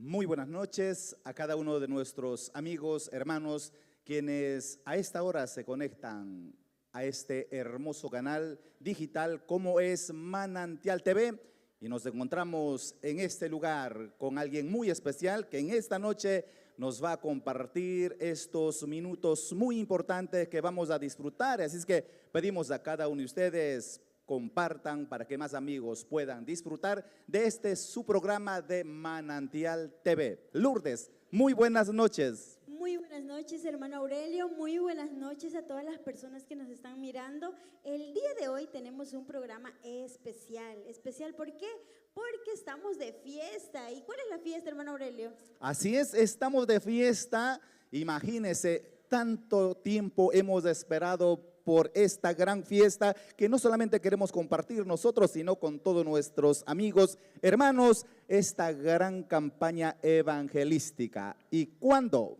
Muy buenas noches a cada uno de nuestros amigos, hermanos, quienes a esta hora se conectan a este hermoso canal digital como es Manantial TV. Y nos encontramos en este lugar con alguien muy especial que en esta noche nos va a compartir estos minutos muy importantes que vamos a disfrutar. Así es que pedimos a cada uno de ustedes compartan para que más amigos puedan disfrutar de este su programa de Manantial TV. Lourdes, muy buenas noches. Muy buenas noches, hermano Aurelio. Muy buenas noches a todas las personas que nos están mirando. El día de hoy tenemos un programa especial. ¿Especial por qué? Porque estamos de fiesta. ¿Y cuál es la fiesta, hermano Aurelio? Así es, estamos de fiesta. Imagínense, tanto tiempo hemos esperado por esta gran fiesta que no solamente queremos compartir nosotros, sino con todos nuestros amigos, hermanos, esta gran campaña evangelística. ¿Y cuándo?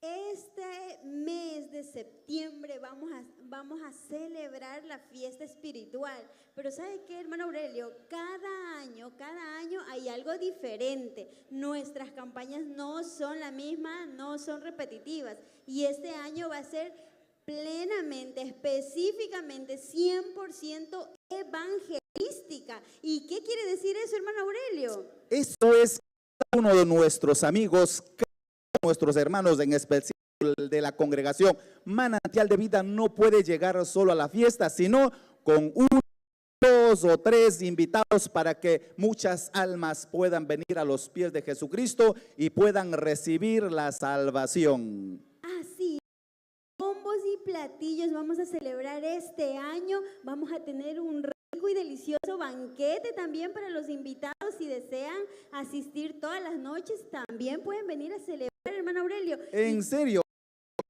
Este mes de septiembre vamos a celebrar la fiesta espiritual. Pero ¿sabe qué, hermano Aurelio? Cada año hay algo diferente. Nuestras campañas no son la misma, no son repetitivas. Y este año va a ser plenamente, específicamente, 100% evangelística. ¿Y qué quiere decir eso, hermano Aurelio? Eso es cada uno de nuestros amigos, nuestros hermanos, en especial de la congregación Manantial de Vida, no puede llegar solo a la fiesta, sino con uno, dos o tres invitados para que muchas almas puedan venir a los pies de Jesucristo y puedan recibir la salvación. Así, bombos y platillos vamos a celebrar este año. Vamos a tener un rico y delicioso banquete también para los invitados. Si desean asistir todas las noches, también pueden venir a celebrar, hermano Aurelio. ¿En serio?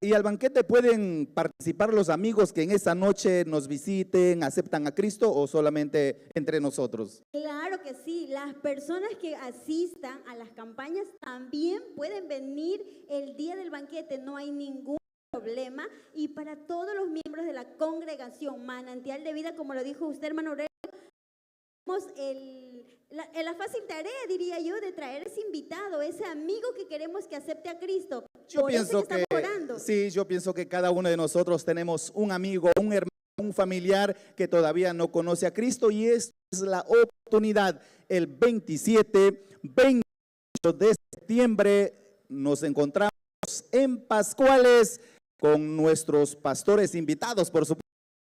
¿Y al banquete pueden participar los amigos que en esta noche nos visiten, aceptan a Cristo o solamente entre nosotros? Claro que sí, las personas que asistan a las campañas también pueden venir el día del banquete, no hay ningún problema. Y para todos los miembros de la congregación Manantial de Vida, como lo dijo usted, hermano Aurelio, tenemos la fácil tarea, diría yo, de traer ese invitado, ese amigo que queremos que acepte a Cristo. Yo pienso que cada uno de nosotros tenemos un amigo, un hermano, un familiar que todavía no conoce a Cristo, y esta es la oportunidad. El 28 de septiembre nos encontramos en Pascuales con nuestros pastores invitados, por supuesto,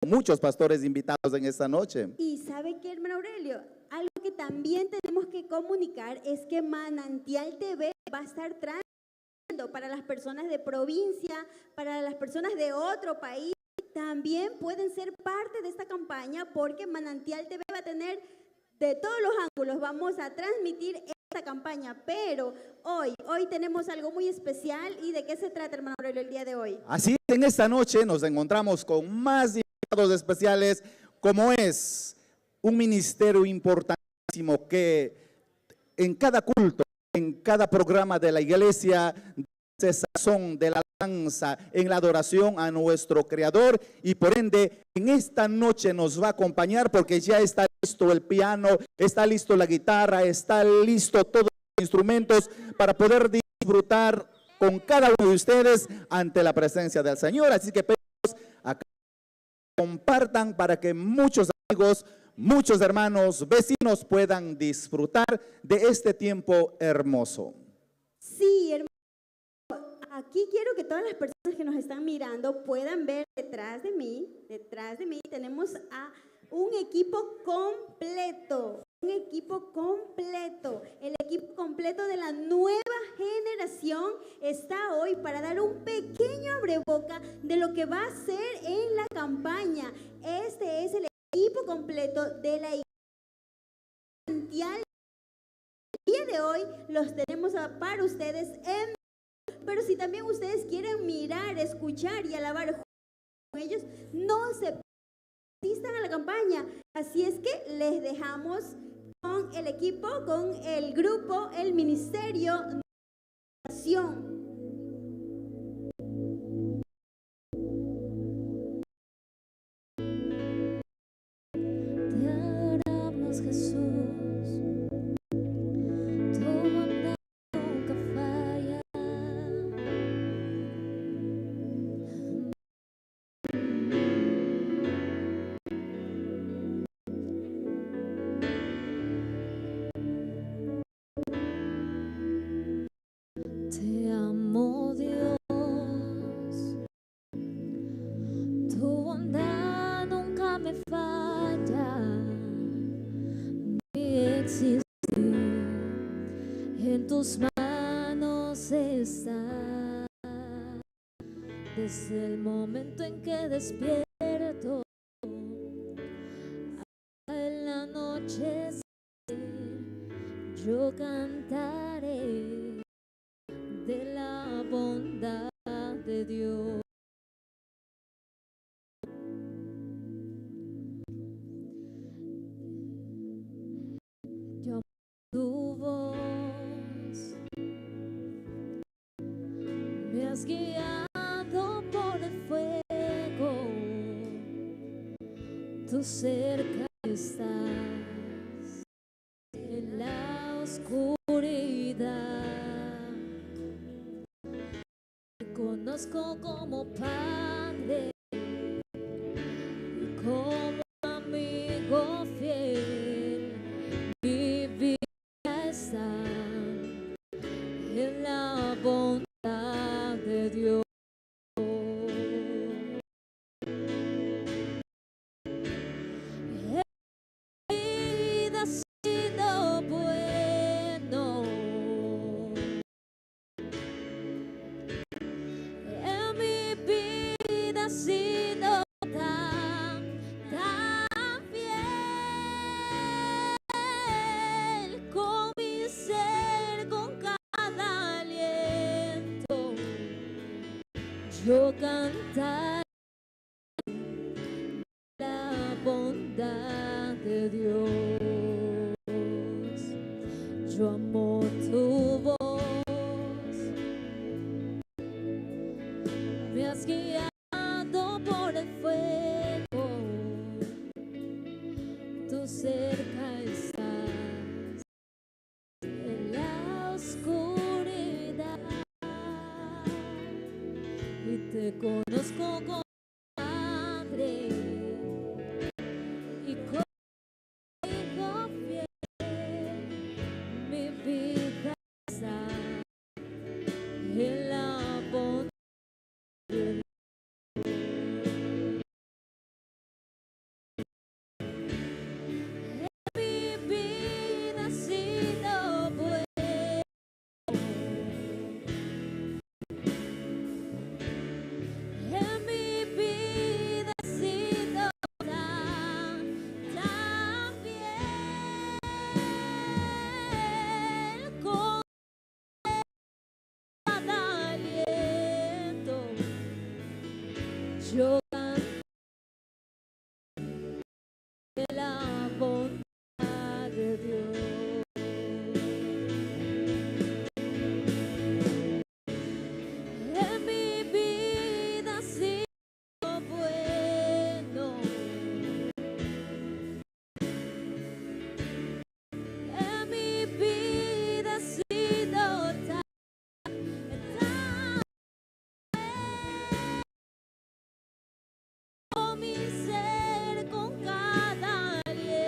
muchos pastores invitados en esta noche. Y ¿sabe qué, hermano Aurelio? Algo que también tenemos que comunicar es que Manantial TV va a estar transmitiendo para las personas de provincia, para las personas de otro país. También pueden ser parte de esta campaña porque Manantial TV va a tener de todos los ángulos. Vamos a transmitir esta campaña, pero hoy tenemos algo muy especial. ¿Y de qué se trata, hermano Aurelio, el día de hoy? Así es, en esta noche nos encontramos con más invitados especiales, como es un ministerio importantísimo que en cada culto, en cada programa de la iglesia, se sazón de la alabanza en la adoración a nuestro Creador, y por ende en esta noche nos va a acompañar porque ya está listo el piano, está listo la guitarra, está listo todos los instrumentos para poder disfrutar con cada uno de ustedes ante la presencia del Señor. Así que pedimos a que compartan para que muchos amigos, muchos hermanos, vecinos puedan disfrutar de este tiempo hermoso. Sí, hermano. Aquí quiero que todas las personas que nos están mirando puedan ver detrás de mí tenemos a un equipo completo, el equipo completo de la nueva generación está hoy para dar un pequeño abreboca de lo que va a ser en la campaña. Este es el equipo completo de la iglesia. El día de hoy los tenemos para ustedes pero si también ustedes quieren mirar, escuchar y alabar con ellos, no se asistan a la campaña. Así es que les dejamos con el equipo, con el grupo, el ministerio de oración. Te adoramos, Jesús. tus manos está. Desde el momento en que despierto en la noche, yo cantaré de la bondad de Dios. Yo amo tu voz, me has guiado por el fuego, tú cerca estás en la oscuridad. Te conozco como Padre y como amigo fiel. Mi vida está en la bondad de Dios. Vida ha sido bueno, en mi vida ha sido tan fiel, con mi ser, con cada aliento, yo cantaré la bondad de Dios. Yo amo tu voz, me has guiado por el fuego, tú cerca estás en la oscuridad, y te conozco como Padre y como hijo fiel. Mi vida está en la bondad de Dios. Mi vida ha sido buena, en mi vida ha sido tan fiel, con cada aliento, yo canto la bondad de Dios. En mi vida ha sido bueno, en mi vida ha sido tan con mi ser, con cada aliento,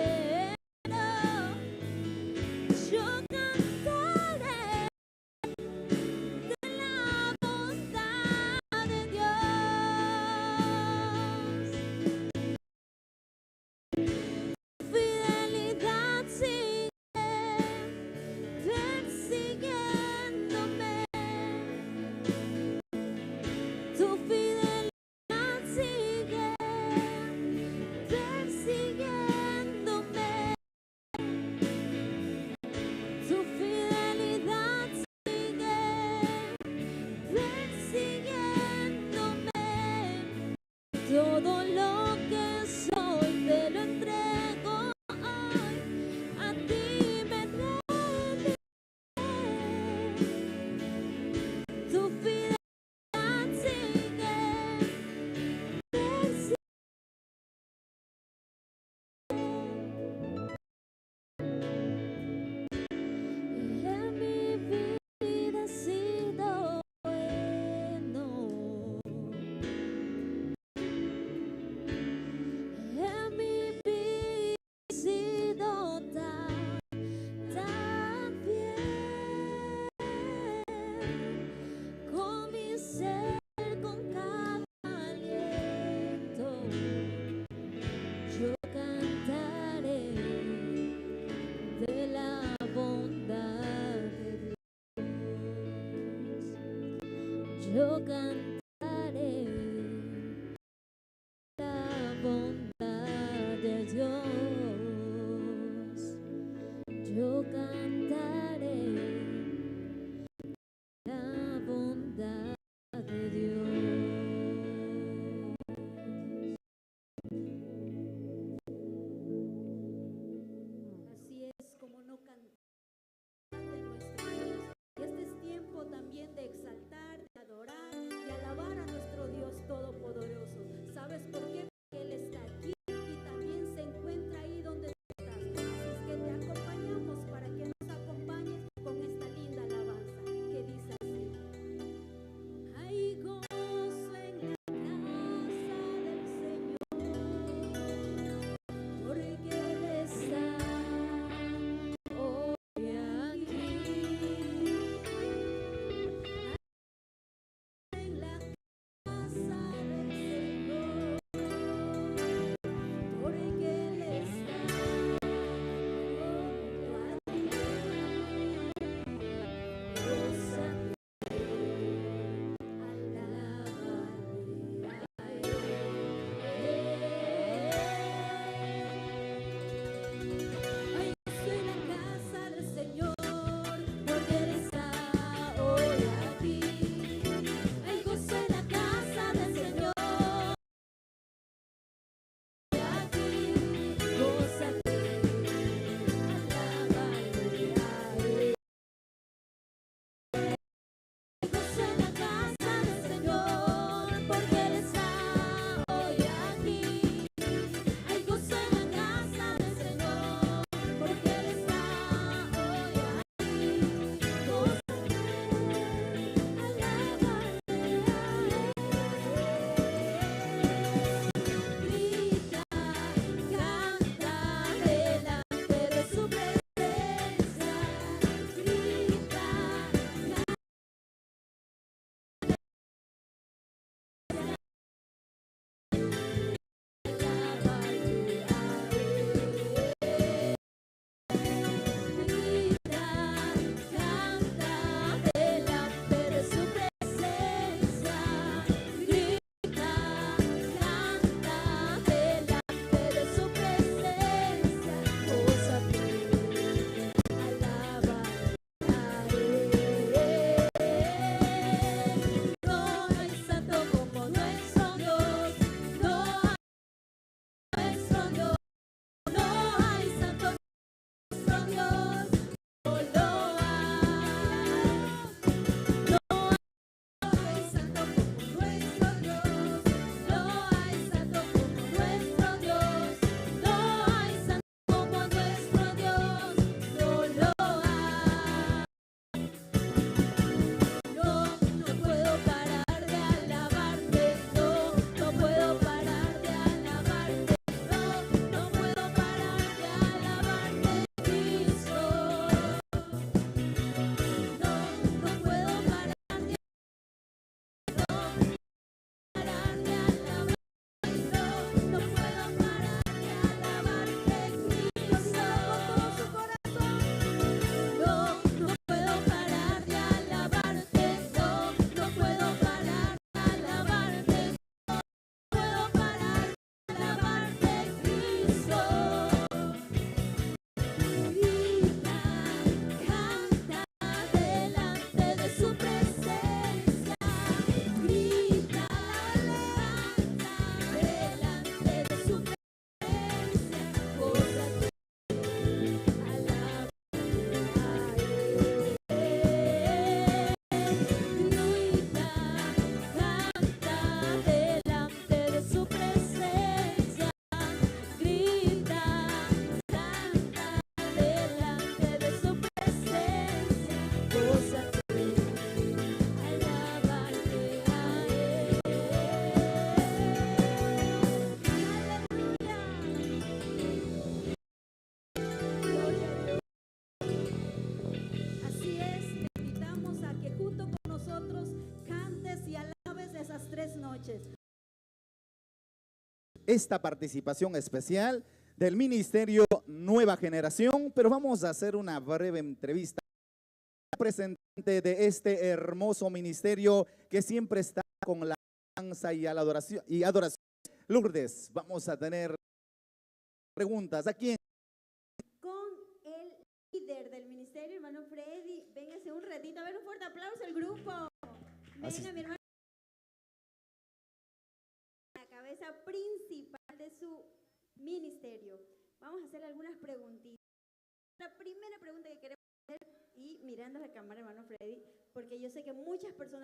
yo cantaré la bondad de Dios. Yo cantaré la bondad de Dios. Así es como no cantar de nuestro Dios. Y este es tiempo también de exaltar, de adorar y alabar a nuestro Dios Todopoderoso. ¿Sabes por qué? Porque Él está aquí y también se encuentra ahí donde tú estás. Así es que te acompañamos para que nos acompañes con esta linda alabanza que dice así. Hay gozo en la casa del Señor, porque Él está hoy aquí. En la casa del Señor, porque Él está hoy aquí. Gózate, alábale a Él. Hay gozo en la casa del Señor, porque Él está hoy aquí. Hay gozo en la casa del Señor, aquí. Gózate, alábale a Él. Hay gozo en la casa del Señor, porque Él está hoy aquí. Hay gozo en la casa del Señor, porque Él está hoy aquí. Gózate, alábale a Él. Grita, canta delante de su presencia. Grita, alábale a Él. Grita, canta delante de su presencia. Grita, canta delante de su presencia. Gózate, alábale a Él. No hay santo como nuestro Dios. No hay nuestro Dios. No hay santo como nuestro Dios. No lo hay. No hay santo como nuestro Dios. No hay santo como nuestro Dios. No hay santo como nuestro Dios. No lo hay. No, no puedo parar de alabarte. No, no puedo parar de alabarte. No, no puedo parar de alabarte, Cristo. No, no puedo parar de alabarte. No, no puedo parar de alabarte, Cristo. Con su corazón. No, no puedo parar de alabarte. No, no puedo parar de alabarte. No puedo parar de alabarte, Cristo. Grita, canta delante de su presencia. Grita, canta delante de su presencia. Gózate, alábale a Él. Grita, canta delante de su presencia. Grita, canta delante de su presencia. Gózate, alábale a Él. Aleluya. Gloria a Dios. Así es, te invitamos a que junto con nosotros cantes y alabes esas 3 noches. Esta participación especial del Ministerio Nueva Generación, pero vamos a hacer una breve entrevista representante de este hermoso ministerio que siempre está con la alabanza y la adoración. Lourdes, vamos a tener preguntas. ¿A quién? Con el líder del ministerio, hermano Freddy. Véngase un ratito. A ver, un fuerte aplauso al grupo. Venga, mi hermano. La cabeza principal de su ministerio. Vamos a hacer algunas preguntitas. La primera pregunta que queremos hacer, y mirando a la cámara, hermano Freddy, porque yo sé que muchas personas